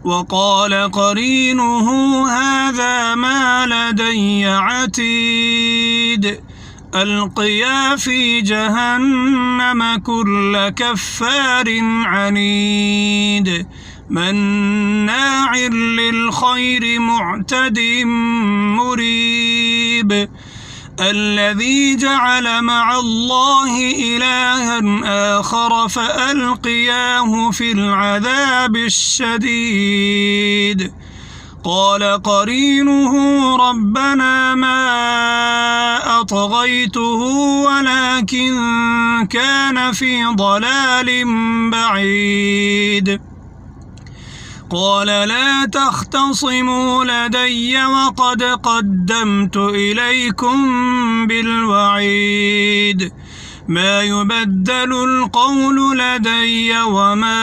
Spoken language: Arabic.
وقال قرينه هذا ما لدي عتيد ألقيا في جهنم كل كفار عنيد مناع للخير معتد مريب الذي جعل مع الله إلها آخر فألقياه في العذاب الشديد قال قرينه ربنا ما أطغيته ولكن كان في ضلال بعيد قال لا تختصموا لدي وقد قدمت إليكم بالوعيد ما يبدل القول لدي وما